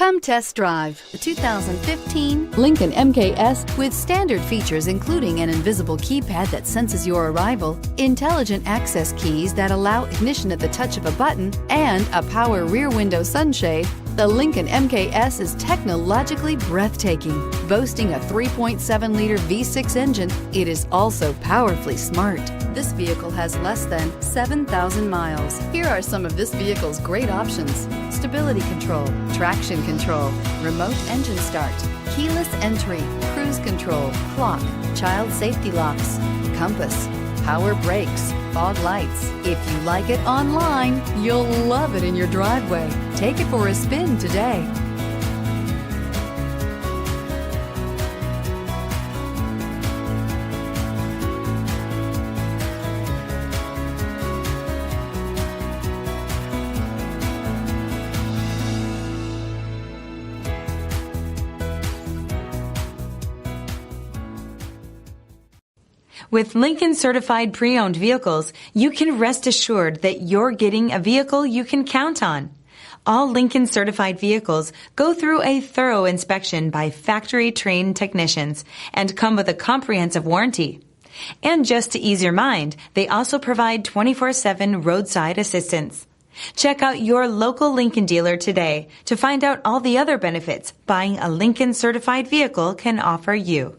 Come test drive the 2015 Lincoln MKS. With standard features including an invisible keypad that senses your arrival, intelligent access keys that allow ignition at the touch of a button, and a power rear window sunshade, the Lincoln MKS is technologically breathtaking. Boasting a 3.7-liter V6 engine, it is also powerfully smart. This vehicle has less than 7,000 miles. Here are some of this vehicle's great options: stability control, traction control, remote engine start, keyless entry, cruise control, clock, child safety locks, compass, power brakes, fog lights. If you like it online, you'll love it in your driveway. Take it for a spin today. With Lincoln Certified Pre-Owned Vehicles, you can rest assured that you're getting a vehicle you can count on. All Lincoln Certified vehicles go through a thorough inspection by factory-trained technicians and come with a comprehensive warranty. And just to ease your mind, they also provide 24/7 roadside assistance. Check out your local Lincoln dealer today to find out all the other benefits buying a Lincoln Certified vehicle can offer you.